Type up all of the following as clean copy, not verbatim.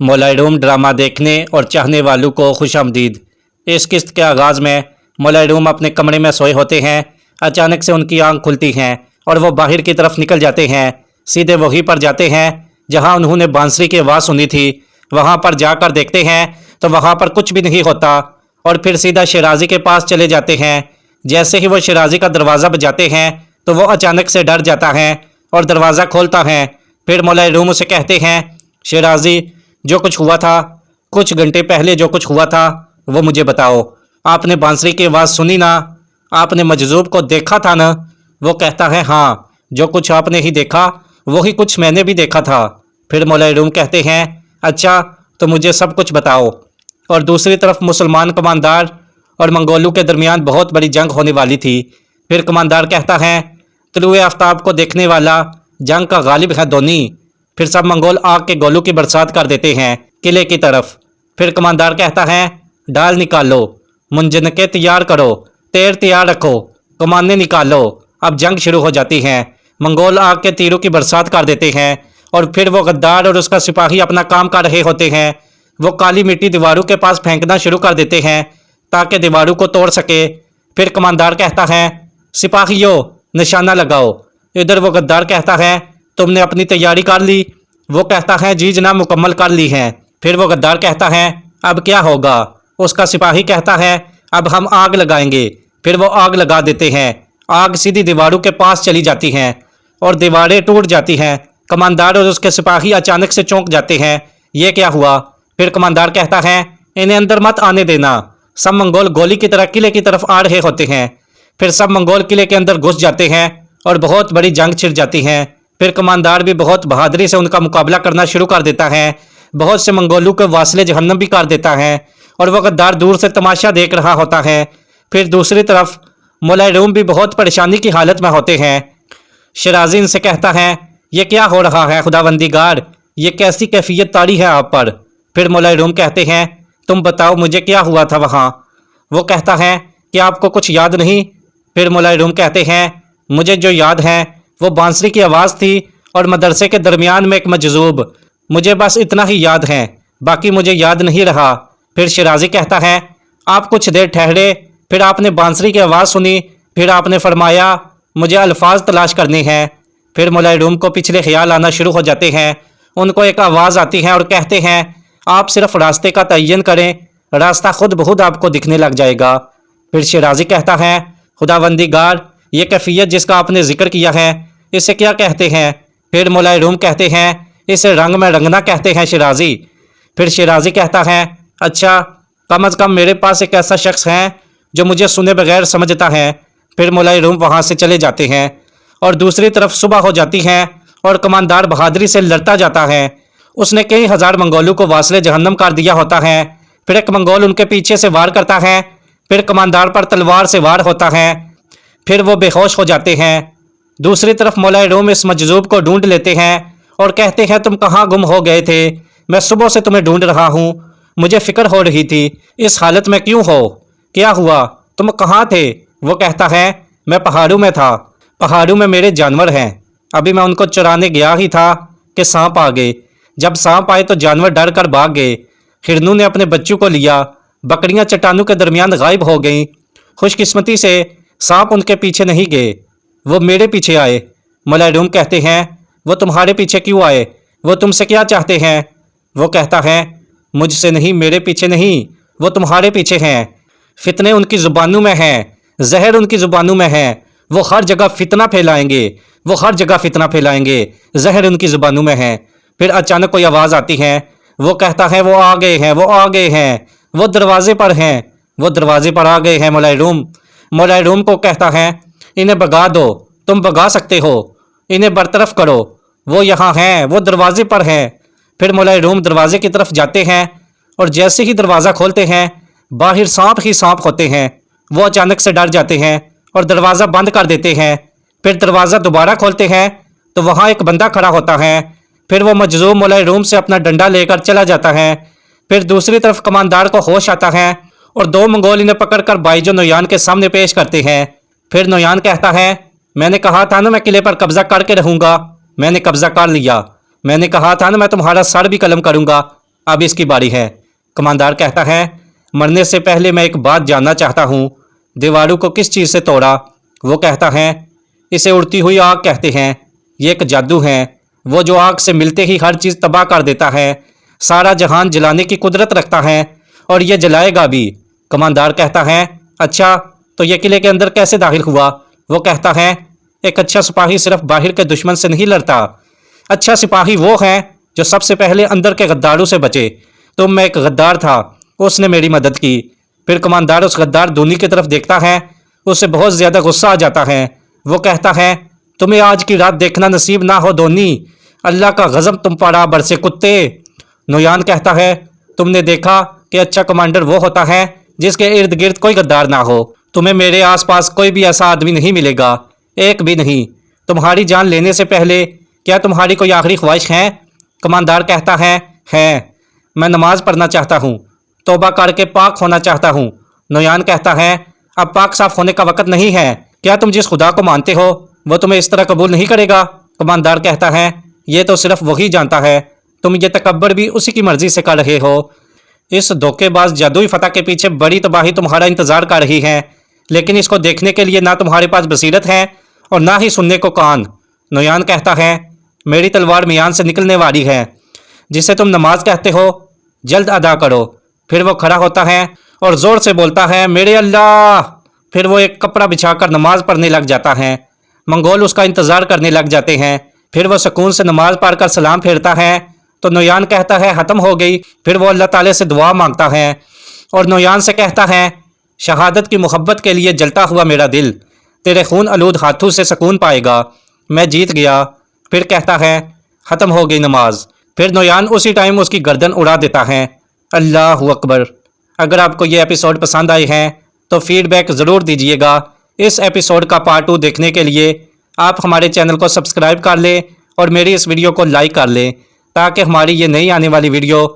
मौलाए room drama देखने और चाहने वालों को खुश आमदीद। इस किस्त के आगाज़ में मौलाए रूम अपने कमरे में सोए होते हैं। अचानक से उनकी आंख खुलती हैं और वो बाहर की तरफ निकल जाते हैं। सीधे वहीं पर जाते हैं जहां उन्होंने बांसुरी की आवाज़ सुनी थी। वहां पर जाकर देखते हैं तो वहां पर कुछ भी नहीं होता और फिर सीधा शिराजी के पास चले जाते हैं। जैसे ही वो शिराजी का दरवाज़ा बजाते हैं तो वो अचानक से डर जाता है और दरवाज़ा खोलता है। फिर मौलाए रूम उसे कहते हैं, शिराजी, जो कुछ हुआ था, कुछ घंटे पहले जो कुछ हुआ था वो मुझे बताओ। आपने बांसुरी की आवाज़ सुनी ना? आपने मजजूब को देखा था ना? वो कहता है, हाँ, जो कुछ आपने ही देखा वही कुछ मैंने भी देखा था। फिर मौलाए रूम कहते हैं, अच्छा, तो मुझे सब कुछ बताओ। और दूसरी तरफ मुसलमान कमांडार और मंगोलों के दरमियान बहुत बड़ी जंग होने वाली थी। फिर कमांडार कहता है, तुलुए आफ्ताब को देखने वाला जंग का गालिब है धोनी। फिर सब मंगोल आग के गोलों की बरसात कर देते हैं किले की तरफ। फिर कमांडार कहता है, डाल निकालो, मुंजनके तैयार करो, तेर तैयार रखो, कमाने निकालो। अब जंग शुरू हो जाती है। मंगोल आग के तीरों की बरसात कर देते हैं और फिर वो गद्दार और उसका सिपाही अपना काम कर रहे होते हैं। वो काली मिट्टी दीवारों के पास फेंकना शुरू कर देते हैं ताकि दीवारों को तोड़ सके। फिर कमांडार कहता है, सिपाहियों, निशाना लगाओ। इधर वो गद्दार कहता है, तुमने अपनी तैयारी कर ली? वो कहता है, जी जनाब, मुकम्मल कर ली है। फिर वो गद्दार कहता है, अब क्या होगा? उसका सिपाही कहता है, अब हम आग लगाएंगे। फिर वो आग लगा देते हैं। आग सीधी दीवारों के पास चली जाती हैं और दीवारें टूट जाती हैं। कमांडार और उसके सिपाही अचानक से चौंक जाते हैं, ये क्या हुआ? फिर कमांडार कहता है, इन्हें अंदर मत आने देना। सब मंगोल गोली की तरह किले की तरफ आ रहे होते हैं। फिर सब मंगोल किले के अंदर घुस जाते हैं और बहुत बड़ी जंग छिड़ जाती है। फिर कमांडार भी बहुत बहादुरी से उनका मुकाबला करना शुरू कर देता है। बहुत से मंगोलों के वासले जहन्नम भी कर देता है और वह गद्दार दूर से तमाशा देख रहा होता है। फिर दूसरी तरफ मौलाए रूम भी बहुत परेशानी की हालत में होते हैं। शिराजी इनसे कहता है, ये क्या हो रहा है खुदाबंदीगार? ये कैसी कैफियत ताड़ी है आप पर? फिर मौलाए रूम कहते हैं, तुम बताओ मुझे क्या हुआ था वहाँ? वो कहता है कि आपको कुछ याद नहीं? फिर मौलाए रूम कहते हैं, मुझे जो याद है वो बांसुरी की आवाज़ थी और मदरसे के दरमियान में एक मजजूब। मुझे बस इतना ही याद है, बाकी मुझे याद नहीं रहा। फिर शिराजी कहता है, आप कुछ देर ठहरे। फिर आपने बांसुरी की आवाज़ सुनी। फिर आपने फरमाया, मुझे अल्फाज तलाश करने हैं। फिर मौलाए रूम को पिछले ख्याल आना शुरू हो जाते हैं। उनको एक आवाज़ आती है और कहते हैं, आप सिर्फ रास्ते का तयन करें, रास्ता खुद ब खुद आपको दिखने लग जाएगा। फिर शिराजी कहता है, खुदाबंदीगार, ये कैफियत जिसका आपने जिक्र किया है इसे क्या कहते हैं? फिर मौलाए रूम कहते हैं, इसे रंग में रंगना कहते हैं शिराजी। फिर शिराजी कहता है, अच्छा, कम अज़ कम मेरे पास एक ऐसा शख्स है जो मुझे सुने बगैर समझता है। फिर मौलाए रूम वहाँ से चले जाते हैं और दूसरी तरफ सुबह हो जाती है और कमांडार बहादुरी से लड़ता जाता है। उसने कई हज़ार मंगोलों को वासले जहन्नम कर दिया होता है। फिर एक मंगोल उनके पीछे से वार करता है। फिर कमांडार पर तलवार से वार होता है। फिर वो बेहोश हो जाते हैं। दूसरी तरफ मौलाए रूम इस मजजूब को ढूंढ लेते हैं और कहते हैं, तुम कहाँ गुम हो गए थे? मैं सुबह से तुम्हें ढूंढ रहा हूँ। मुझे फिक्र हो रही थी, इस हालत में क्यों हो? क्या हुआ? तुम कहाँ थे? वो कहता है, मैं पहाड़ों में था। पहाड़ों में मेरे जानवर हैं। अभी मैं उनको चराने गया ही था कि सांप आ गए। जब सांप आए तो जानवर डर कर भाग गए। हिरनों ने अपने बच्चों को लिया। बकरियां चट्टानों के दरमियान गायब हो गईं। खुशकिस्मती से सांप उनके पीछे नहीं गए, वो मेरे पीछे आए। मौलाए रूम कहते हैं, वो तुम्हारे पीछे क्यों आए? वो तुमसे क्या चाहते हैं? वो कहता है, मुझसे नहीं, मेरे पीछे नहीं, वो तुम्हारे पीछे हैं। फितने उनकी ज़ुबानों में हैं, जहर उनकी ज़ुबानों में है। वो हर जगह फितना फैलाएंगे, वो हर जगह फितना फैलाएंगे, जहर उनकी ज़ुबानों में है। फिर अचानक कोई आवाज़ आती है। वो कहता है, वो आ गए हैं, वो आ गए हैं, वो दरवाजे पर हैं, वो दरवाजे पर आ गए हैं। मौलाए रूम को कहता है, इन्हें भगा दो, तुम भगा सकते हो, इन्हें बरतरफ करो, वो यहाँ हैं, वो दरवाजे पर हैं। फिर मौलाए रूम दरवाजे की तरफ जाते हैं और जैसे ही दरवाज़ा खोलते हैं बाहर सांप ही सांप होते हैं। वो अचानक से डर जाते हैं और दरवाज़ा बंद कर देते हैं। फिर दरवाज़ा दोबारा खोलते हैं तो वहाँ एक बंदा खड़ा होता है। फिर वो मजजूब मौलाए रूम से अपना डंडा लेकर चला जाता है। फिर दूसरी तरफ कमांडार को होश आता है और दो मंगोल इन्हें पकड़कर बाईजो नोयान के सामने पेश करते हैं। फिर नोयान कहता है, मैंने कहा था ना मैं किले पर कब्जा करके रहूंगा, मैंने कब्जा कर लिया। मैंने कहा था ना मैं तुम्हारा सर भी कलम करूंगा, اب اس کی باری ہے۔ کماندار کہتا ہے مرنے سے پہلے میں ایک بات جاننا چاہتا ہوں، دیواروں کو کس چیز سے توڑا؟ وہ کہتا ہے اسے اڑتی ہوئی آگ کہتے ہیں، یہ ایک جادو ہے، وہ جو آگ سے ملتے ہی ہر چیز تباہ کر دیتا ہے، سارا جہان جلانے کی قدرت رکھتا ہے اور یہ جلائے گا بھی۔ کماندار کہتا ہے اچھا تو یہ قلعے کے اندر کیسے داخل ہوا؟ وہ کہتا ہے ایک اچھا سپاہی صرف باہر کے دشمن سے نہیں لڑتا، اچھا سپاہی وہ ہے جو سب سے پہلے اندر کے غداروں سے بچے۔ تم میں ایک غدار تھا، اس نے میری مدد کی۔ پھر کماندار اس غدار دونی کی طرف دیکھتا ہے، اسے بہت زیادہ غصہ آ جاتا ہے۔ وہ کہتا ہے تمہیں آج کی رات دیکھنا نصیب نہ ہو دونی، اللہ کا غضب تم پر آ برسے کتے۔ نویان کہتا ہے تم نے دیکھا کہ اچھا کمانڈر وہ ہوتا ہے جس کے ارد گرد کوئی غدار نہ ہو۔ تمہیں میرے آس پاس کوئی بھی ایسا آدمی نہیں ملے گا، ایک بھی نہیں۔ تمہاری جان لینے سے پہلے کیا تمہاری کوئی آخری خواہش ہے؟ کماندار کہتا ہے میں نماز پڑھنا چاہتا ہوں، توبہ کر کے پاک ہونا چاہتا ہوں۔ نویان کہتا ہے اب پاک صاف ہونے کا وقت نہیں ہے، کیا تم جس خدا کو مانتے ہو وہ تمہیں اس طرح قبول نہیں کرے گا؟ کماندار کہتا ہے یہ تو صرف وہی جانتا ہے، تم یہ تکبر بھی اسی کی مرضی سے کر رہے ہو۔ اس دھوکے باز جادوئی فتح کے پیچھے بڑی تباہی تمہارا انتظار کر رہی ہے، لیکن اس کو دیکھنے کے لیے نہ تمہارے پاس بصیرت ہے اور نہ ہی سننے کو کان۔ نویان کہتا ہے میری تلوار میان سے نکلنے والی ہے، جسے تم نماز کہتے ہو، جلد ادا کرو۔ پھر وہ کھڑا ہوتا ہے اور زور سے بولتا ہے میرے اللہ۔ پھر وہ ایک کپڑا بچھا کر نماز پڑھنے لگ جاتا ہے۔ منگول اس کا انتظار کرنے لگ جاتے ہیں۔ پھر وہ سکون سے نماز پڑھ کر سلام پھیرتا ہے تو نویان کہتا ہے ختم ہو گئی۔ پھر وہ اللہ تعالی سے دعا مانگتا ہے اور نویان سے کہتا ہے شہادت کی محبت کے لیے جلتا ہوا میرا دل تیرے خون آلود ہاتھوں سے سکون پائے گا، میں جیت گیا۔ پھر کہتا ہے ختم ہو گئی نماز۔ پھر نویان اسی ٹائم اس کی گردن اڑا دیتا ہے۔ اللہ اکبر۔ اگر آپ کو یہ ایپیسوڈ پسند آئے ہیں تو فیڈ بیک ضرور دیجیے گا۔ اس ایپیسوڈ کا پارٹ 2 دیکھنے کے لیے آپ ہمارے چینل کو سبسکرائب کر لیں اور میری اس ویڈیو کو لائک کر لیں تاکہ ہماری یہ نئی آنے والی ویڈیو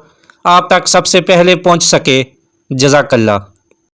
آپ تک سب سے پہلے پہنچ سکے۔ جزاک اللہ۔